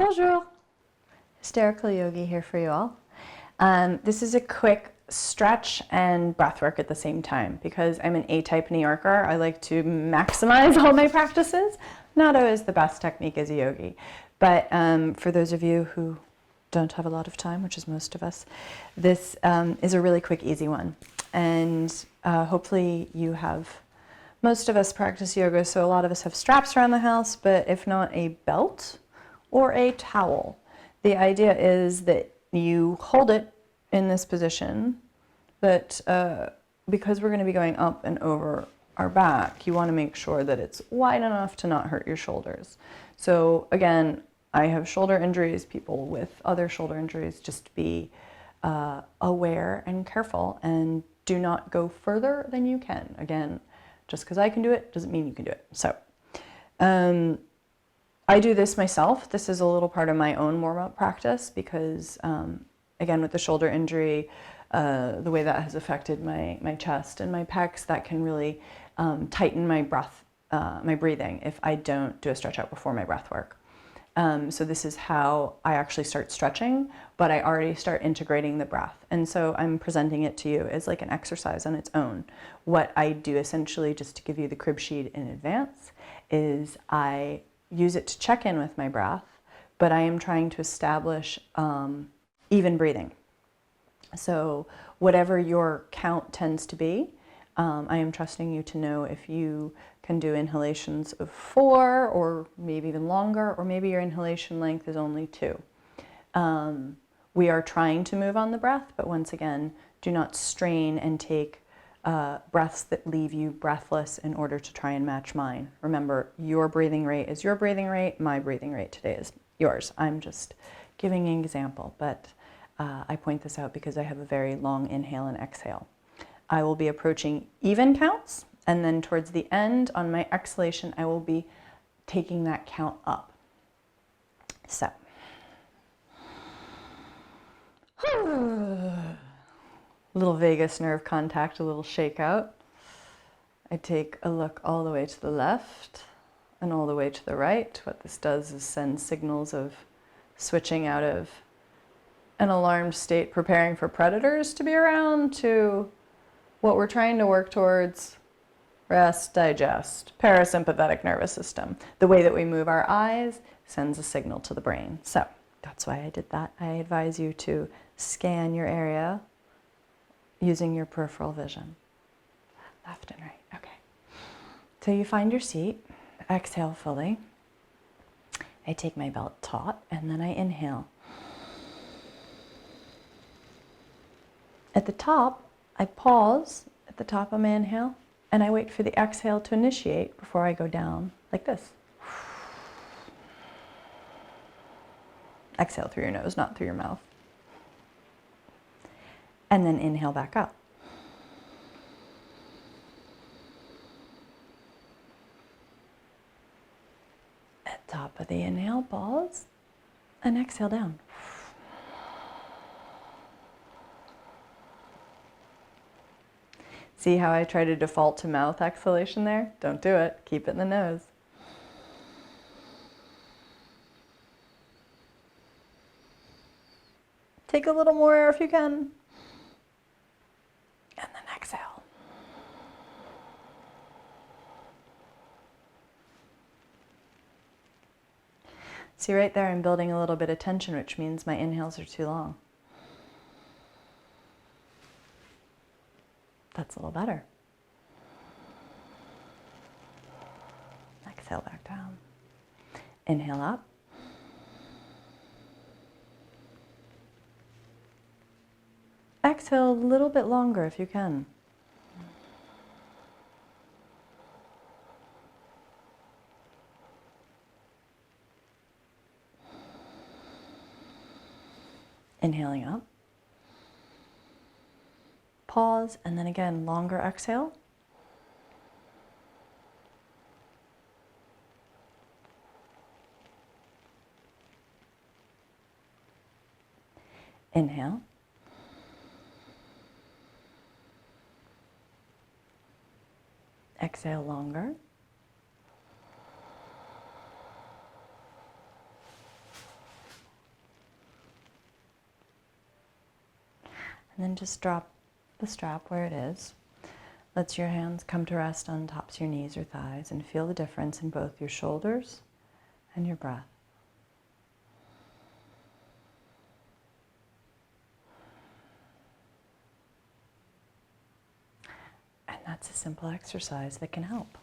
Bonjour! Hysterical Yogi here for you all. This is a quick stretch and breath work at the same time. Because I'm an A-type New Yorker, I like to maximize all my practices. Not always the best technique as a yogi. But for those of you who don't have a lot of time, which is most of us, this is a really quick, easy one. And hopefully you have, most of us practice yoga, so a lot of us have straps around the house, but if not, a belt or a towel. The idea is that you hold it in this position, but because we're going to be going up and over our back, you want to make sure that it's wide enough to not hurt your shoulders. So again, I have shoulder injuries, people with other shoulder injuries, just be aware and careful and do not go further than you can. Again, just because I can do it doesn't mean you can do it. So I do this myself. This is a little part of my own warm-up practice because, again, with the shoulder injury, the way that has affected my chest and my pecs, that can really tighten my breath, my breathing if I don't do a stretch out before my breath work. So this is how I actually start stretching, but I already start integrating the breath. And so I'm presenting it to you as like an exercise on its own. What I do essentially, just to give you the crib sheet in advance, is I use it to check in with my breath, but I am trying to establish even breathing. So whatever your count tends to be, I am trusting you to know if you can do inhalations of 4 or maybe even longer, or maybe your inhalation length is only 2. We are trying to move on the breath, but once again, do not strain and take breaths that leave you breathless in order to try and match mine. Remember, your breathing rate is your breathing rate, my breathing rate today is yours. I'm just giving an example, but I point this out because I have a very long inhale and exhale. I will be approaching even counts, and then towards the end on my exhalation, I will be taking that count up. So. Little vagus nerve contact, a little shakeout. I take a look all the way to the left and all the way to the right. What this does is send signals of switching out of an alarmed state, preparing for predators to be around, to what we're trying to work towards: rest, digest, parasympathetic nervous system. The way that we move our eyes sends a signal to the brain. So that's why I did that. I advise you to scan your area using your peripheral vision. Left and right, okay. So you find your seat, exhale fully. I take my belt taut and then I inhale. At the top, I pause at the top of my inhale and I wait for the exhale to initiate before I go down like this. Exhale through your nose, not through your mouth. And then inhale back up. At top of the inhale, pause, and exhale down. See how I try to default to mouth exhalation there? Don't do it. Keep it in the nose. Take a little more air if you can. And then exhale. See right there, I'm building a little bit of tension, which means my inhales are too long. That's a little better. Exhale back down. Inhale up. Exhale a little bit longer if you can. Inhaling up. Pause, and then again, longer exhale. Inhale. Exhale longer. And then just drop the strap where it is. Let your hands come to rest on tops of your knees or thighs and feel the difference in both your shoulders and your breath. And that's a simple exercise that can help.